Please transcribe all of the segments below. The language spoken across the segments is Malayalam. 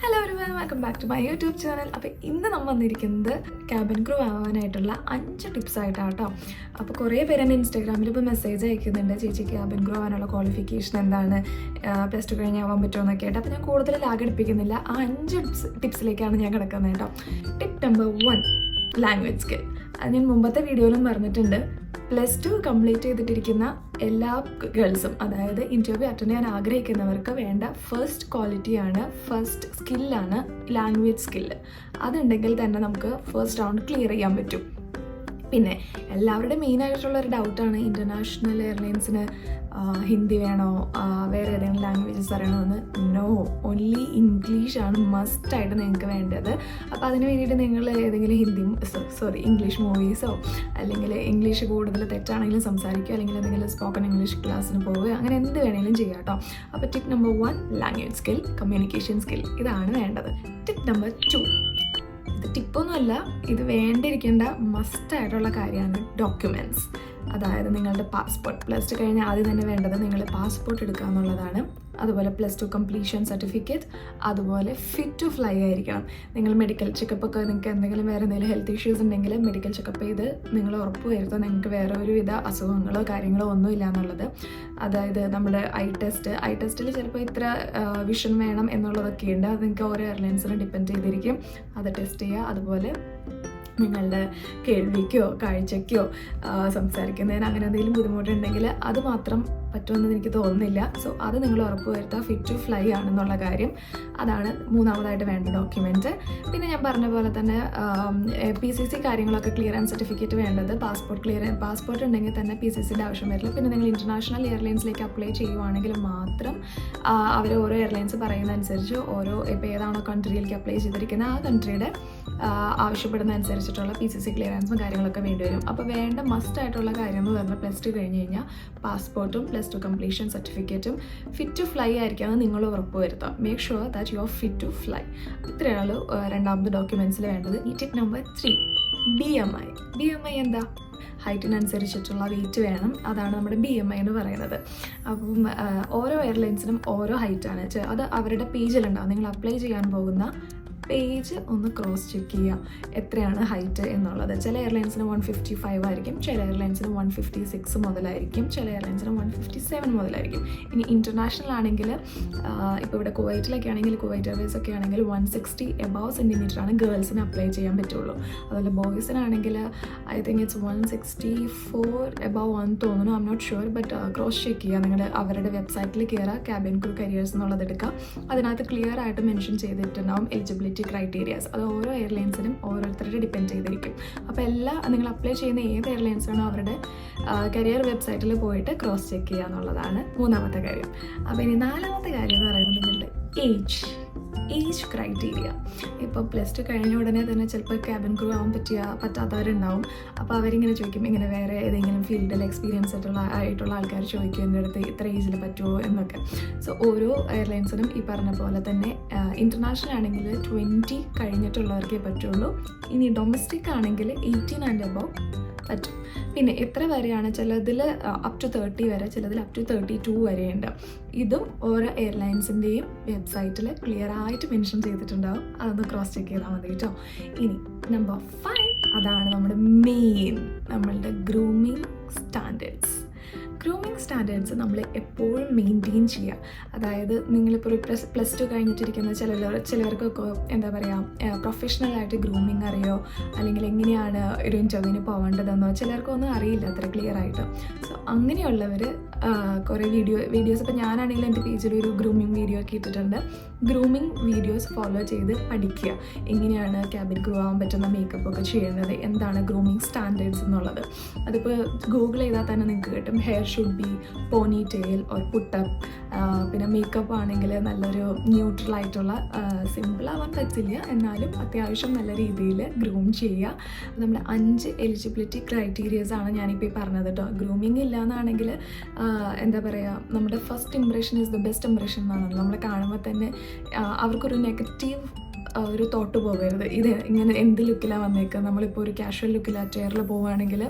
Hello everyone, welcome back to my YouTube channel. അപ്പോൾ ഇന്ന് നമ്മൾ വന്നിരിക്കുന്നത് ക്യാബിൻ ക്രൂ ആവാനായിട്ടുള്ള 5 ടിപ്സ് ആയിട്ടാണ് കേട്ടോ. അപ്പോൾ കുറേ പേര് എന്നെ ഇൻസ്റ്റാഗ്രാമിൽ ഇപ്പോൾ മെസ്സേജ് അയക്കുന്നുണ്ട്, ചേച്ചി ക്യാബിൻ ക്രൂ ആവാനുള്ള ക്വാളിഫിക്കേഷൻ എന്താണ്, +2 കഴിഞ്ഞ് ആവാൻ പറ്റുമോ എന്നൊക്കെ ആയിട്ട്. അപ്പോൾ ഞാൻ കൂടുതൽ ലാഗടിപ്പിക്കുന്നില്ല, ആ 5 ടിപ്സിലേക്കാണ് ഞാൻ കിടക്കുന്നത് കേട്ടോ. Tip number 1, language skill. അത് ഞാൻ മുമ്പത്തെ വീഡിയോയിലും പറഞ്ഞിട്ടുണ്ട്. +2 കംപ്ലീറ്റ് ചെയ്തിട്ടിരിക്കുന്ന എല്ലാ ഗേൾസും, അതായത് ഇൻ്റർവ്യൂ അറ്റൻഡ് ചെയ്യാൻ ആഗ്രഹിക്കുന്നവർക്ക് വേണ്ട ഫസ്റ്റ് സ്കില്ലാണ് ലാംഗ്വേജ് സ്കില്ല്. അതുണ്ടെങ്കിൽ തന്നെ നമുക്ക് ഫസ്റ്റ് റൗണ്ട് ക്ലിയർ ചെയ്യാൻ പറ്റും. പിന്നെ എല്ലാവരുടെയും മെയിനായിട്ടുള്ളൊരു ഡൗട്ടാണ്, ഇൻ്റർനാഷണൽ എയർലൈൻസിന് ഹിന്ദി വേണോ, വേറെ ഏതെങ്കിലും ലാംഗ്വേജസ് അറിയണമെന്ന്. നോ, ഓൺലി ഇംഗ്ലീഷാണ് മസ്റ്റായിട്ട് നിങ്ങൾക്ക് വേണ്ടത്. അപ്പോൾ അതിന് വേണ്ടിയിട്ട് നിങ്ങൾ ഏതെങ്കിലും ഇംഗ്ലീഷ് മൂവീസോ അല്ലെങ്കിൽ ഇംഗ്ലീഷ് കൂടുതൽ തെറ്റാണെങ്കിലും സംസാരിക്കുക, അല്ലെങ്കിൽ എന്തെങ്കിലും സ്പോക്കൺ ഇംഗ്ലീഷ് ക്ലാസ്സിന് പോവുക, അങ്ങനെ എന്ത് വേണമെങ്കിലും ചെയ്യാം കേട്ടോ. അപ്പോൾ tip number 1, language skill, communication skill, ഇതാണ് വേണ്ടത്. ടിപ്പ് നമ്പർ 2, ഇത് ടിപ്പൊന്നുമല്ല, ഇത് വേണ്ടിയിരിക്കേണ്ട മസ്റ്റായിട്ടുള്ള കാര്യമാണ് ഡോക്യുമെൻറ്റ്സ്. അതായത് നിങ്ങളുടെ പാസ്പോർട്ട്. +2 കഴിഞ്ഞ് ആദ്യം തന്നെ വേണ്ടത് നിങ്ങൾ പാസ്പോർട്ട് എടുക്കുക എന്നുള്ളതാണ്. അതുപോലെ +2 കംപ്ലീഷൻ സർട്ടിഫിക്കറ്റ്, അതുപോലെ ഫിറ്റ് ടു ഫ്ലൈ ആയിരിക്കണം. നിങ്ങൾ മെഡിക്കൽ ചെക്കപ്പൊക്കെ, നിങ്ങൾക്ക് എന്തെങ്കിലും വേറെ എന്തെങ്കിലും ഹെൽത്ത് ഇഷ്യൂസ് ഉണ്ടെങ്കിൽ മെഡിക്കൽ ചെക്കപ്പ് ചെയ്ത് നിങ്ങൾ ഉറപ്പ് വരുത്തുക നിങ്ങൾക്ക് വേറെ ഒരുവിധ അസുഖങ്ങളോ കാര്യങ്ങളോ ഒന്നുമില്ല എന്നുള്ളത്. അതായത് നമ്മുടെ ഐ ടെസ്റ്റിൽ ചിലപ്പോൾ ഇത്ര വിഷൻ വേണം എന്നുള്ളതൊക്കെ ഉണ്ട്. അത് നിങ്ങൾക്ക് ഓരോ എയർലൈൻസിനും ഡിപ്പെൻഡ് ചെയ്തിരിക്കും. അത് ടെസ്റ്റ് ചെയ്യുക. അതുപോലെ നിങ്ങളുടെ കേൾവിക്കോ കാഴ്ചയ്ക്കോ സംസാരിക്കുന്നതിന് അങ്ങനെ എന്തെങ്കിലും ബുദ്ധിമുട്ടുണ്ടെങ്കിൽ അത് മാത്രം പറ്റുമെന്ന് എനിക്ക് തോന്നുന്നില്ല. സോ അത് നിങ്ങൾ ഉറപ്പ് വരുത്തുക, ഫിറ്റ് ടു ഫ്ലൈ ആണെന്നുള്ള കാര്യം. അതാണ് മൂന്നാമതായിട്ട് വേണ്ട ഡോക്യുമെൻറ്റ്. പിന്നെ ഞാൻ പറഞ്ഞ പോലെ തന്നെ PCC കാര്യങ്ങളൊക്കെ ക്ലിയറൻസ് സർട്ടിഫിക്കറ്റ് വേണ്ടത്. പാസ്പോർട്ട് ഉണ്ടെങ്കിൽ തന്നെ PCCയുടെ ആവശ്യം വരില്ല. പിന്നെ നിങ്ങൾ ഇൻ്റർനാഷണൽ എയർലൈൻസിലേക്ക് അപ്ലൈ ചെയ്യുവാണെങ്കിൽ മാത്രം അവർ ഓരോ എയർലൈൻസ് പറയുന്ന അനുസരിച്ച് ഇപ്പോൾ ഏതാണോ കൺട്രിയിലേക്ക് അപ്ലൈ ചെയ്തിരിക്കുന്നത് ആ കൺട്രിയുടെ ആവശ്യപ്പെടുന്ന അനുസരിച്ചിട്ടുള്ള PCC ക്ലിയറൻസും കാര്യങ്ങളൊക്കെ വേണ്ടി വരും. അപ്പോൾ വേണ്ട മസ്റ്റായിട്ടുള്ള കാര്യം എന്ന് പറഞ്ഞാൽ +2 കഴിഞ്ഞ് കഴിഞ്ഞാൽ പാസ്പോർട്ടും +2 കംപ്ലീഷൻ സർട്ടിഫിക്കറ്റും ഫിറ്റ് ടു ഫ്ലൈ ആയിരിക്കാമെന്ന് നിങ്ങൾ ഉറപ്പ് വരുത്താം. Make sure that you are fit to fly. ഇത്രയാണ് രണ്ടാമത്തെ ഡോക്യുമെൻറ്റ്സിൽ വേണ്ടത്. ഈ ടിപ്പ് നമ്പർ 3, BMI എന്താ? ഹൈറ്റിനനുസരിച്ചിട്ടുള്ള വെയിറ്റ് വേണം. അതാണ് നമ്മുടെ BMI എന്ന് പറയുന്നത്. അപ്പം ഓരോ എയർലൈൻസിനും ഓരോ ഹൈറ്റാണ്. അത് അവരുടെ പേജിലുണ്ടാവും. നിങ്ങൾ അപ്ലൈ ചെയ്യാൻ പോകുന്ന പേജ് ഒന്ന് ക്രോസ് ചെക്ക് ചെയ്യുക എത്രയാണ് ഹൈറ്റ് എന്നുള്ളത്. ചില എയർലൈൻസിന് 155 ആയിരിക്കും, ചില എയർലൈൻസിന് 156 മുതലായിരിക്കും, ചില എയർലൈൻസിന് 157 മുതലായിരിക്കും. ഇനി ഇൻ്റർനാഷണൽ ആണെങ്കിൽ ഇപ്പോൾ ഇവിടെ കുവൈറ്റിലൊക്കെ ആണെങ്കിൽ, കുവൈറ്റ് എയർവേസ് ഒക്കെ ആണെങ്കിൽ 160 എബവ് സെൻറ്റിമീറ്ററാണ് ഗേൾസിന് അപ്ലൈ ചെയ്യാൻ പറ്റുള്ളൂ. അതുപോലെ ബോയ്സിനാണെങ്കിൽ ഐ തിങ്ക് ഇറ്റ്സ് 164 എബവ് ആണെന്ന് തോന്നുന്നു. I'm not sure, but cross check ചെയ്യുക. നിങ്ങളുടെ അവരുടെ വെബ്സൈറ്റിൽ കയറുക, ക്യാബിൻ ക്രൂ കരിയേഴ്സ് എന്നുള്ളത് എടുക്കുക. അതിനകത്ത് ക്ലിയർ ആയിട്ട് മെൻഷൻ ചെയ്തിട്ടുണ്ടാവും എലിജിബിലിറ്റി ക്രൈറ്റീരിയാസ്. അത് ഓരോ എയർലൈൻസിനും ഓരോരുത്തരുടെ ഡിപ്പെൻഡ് ചെയ്തിരിക്കും. അപ്പോൾ നിങ്ങൾ അപ്ലൈ ചെയ്യുന്ന ഏത് എയർലൈൻസാണോ അവരുടെ കരിയർ വെബ്സൈറ്റിൽ പോയിട്ട് ക്രോസ് ചെക്ക് ചെയ്യുക എന്നുള്ളതാണ് മൂന്നാമത്തെ കാര്യം. അപ്പോൾ ഇനി നാലാമത്തെ കാര്യം എന്ന് പറയുന്നത് നിങ്ങളുടെ ഏജ് ക്രൈറ്റീരിയ. ഇപ്പോൾ +2 കഴിഞ്ഞ ഉടനെ തന്നെ ചിലപ്പോൾ ക്യാബിൻ ക്രൂ ആവാൻ പറ്റാത്തവരുണ്ടാവും. അപ്പോൾ അവരിങ്ങനെ ചോദിക്കും, ഇങ്ങനെ വേറെ ഏതെങ്കിലും ഫീൽഡിൽ എക്സ്പീരിയൻസ് ആയിട്ടുള്ള ആൾക്കാർ ചോദിക്കും എൻ്റെ അടുത്ത് ഇത്ര ഏജിൽ പറ്റുമോ എന്നൊക്കെ. സോ ഓരോ എയർലൈൻസിനും ഈ പറഞ്ഞ പോലെ തന്നെ ഇൻ്റർനാഷണൽ ആണെങ്കിൽ 20 കഴിഞ്ഞിട്ടുള്ളവർക്കേ പറ്റുള്ളൂ. ഇനി ഡൊമസ്റ്റിക് ആണെങ്കിൽ 18 ആൻഡ് എബവ് പറ്റും. പിന്നെ എത്ര വരെയാണ്? ചിലതിൽ അപ് ടു 30 വരെ, ചിലതിൽ അപ് ടു 32 വരെയുണ്ട്. ഇതും ഓരോ എയർലൈൻസിൻ്റെയും വെബ്സൈറ്റിൽ ക്ലിയർ ആയിട്ട് മെൻഷൻ ചെയ്തിട്ടുണ്ടാവും. അതൊന്ന് ക്രോസ് ചെക്ക് ചെയ്താൽ മതി കേട്ടോ. ഇനി നമ്പർ 5, അതാണ് നമ്മുടെ മെയിൻ, നമ്മളുടെ ഗ്രൂമിങ് സ്റ്റാൻഡേർഡ്സ് നമ്മൾ എപ്പോഴും മെയിൻറ്റെയിൻ ചെയ്യുക. അതായത് നിങ്ങളിപ്പോൾ ഒരു +2 കഴിഞ്ഞിട്ടിരിക്കുന്ന ചിലവർക്കൊക്കെ എന്താ പറയുക, പ്രൊഫഷണലായിട്ട് ഗ്രൂമിങ് അറിയോ, അല്ലെങ്കിൽ എങ്ങനെയാണ് ഒരു ഇൻ്റർവ്യൂവിന് പോകേണ്ടതെന്നോ ചിലർക്കൊന്നും അറിയില്ല അത്ര ക്ലിയർ ആയിട്ട്. സോ അങ്ങനെയുള്ളവർ കുറേ വീഡിയോസ് ഇപ്പോൾ ഞാനാണെങ്കിലും എൻ്റെ പേജിൽ ഒരു ഗ്രൂമിങ് വീഡിയോ ഒക്കെ ഇട്ടിട്ടുണ്ട്. ഗ്രൂമിങ് വീഡിയോസ് ഫോളോ ചെയ്ത് പഠിക്കുക. എങ്ങനെയാണ് ക്യാബിൻ ക്രൂ ആവാൻ പറ്റുന്ന മേക്കപ്പ് ഒക്കെ ചെയ്യുന്നത്, എന്താണ് ഗ്രൂമിങ് സ്റ്റാൻഡേർഡ്സ് എന്നുള്ളത്. അതിപ്പോൾ ഗൂഗിൾ ചെയ്താൽ തന്നെ നിങ്ങൾക്ക് കിട്ടും. Hair should be pony tail or put up. പിന്നെ മേക്കപ്പ് ആണെങ്കിൽ നല്ലൊരു ന്യൂട്രലായിട്ടുള്ള, സിമ്പിളാവാൻ പറ്റില്ല എന്നാലും അത്യാവശ്യം നല്ല രീതിയിൽ ഗ്രൂം ചെയ്യുക. നമ്മുടെ 5 എലിജിബിലിറ്റി ക്രൈറ്റീരിയസാണ് ഞാനിപ്പോൾ ഈ പറഞ്ഞത് കേട്ടോ. ഗ്രൂമിങ് ഇല്ല എന്നാണെങ്കിൽ എന്താ പറയുക, നമ്മുടെ first impression is the best impression എന്നാണ്. നമ്മളെ കാണുമ്പോൾ തന്നെ അവർക്കൊരു നെഗറ്റീവ് ഒരു തോട്ട് പോകരുത്. ഇത് ഇങ്ങനെ എന്ത് ലുക്കിലാണ് വന്നേക്കുക, നമ്മളിപ്പോൾ ഒരു കാഷ്വൽ ലുക്കിൽ അറ്റയറിൽ പോവുകയാണെങ്കിൽ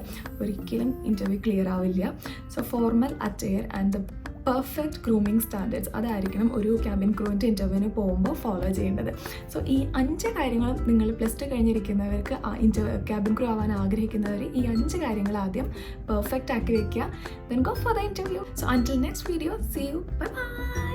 ഒരിക്കലും ഇൻ്റർവ്യൂ ക്ലിയർ ആവില്ല. So formal attire and the perfect grooming standards അതായിരിക്കണം ഒരു ക്യാബിൻ ക്രൂവിൻ്റെ ഇൻ്റർവ്യൂവിന് പോകുമ്പോൾ ഫോളോ ചെയ്യേണ്ടത്. സോ ഈ 5 കാര്യങ്ങളും നിങ്ങൾ +2 കഴിഞ്ഞിരിക്കുന്നവർക്ക് ക്യാബിൻ ക്രൂ ആവാൻ ആഗ്രഹിക്കുന്നവർ ഈ 5 കാര്യങ്ങൾ ആദ്യം പെർഫെക്റ്റ് ആക്കി വെക്കുക. Then go for the interview. So until next video, see you, bye by.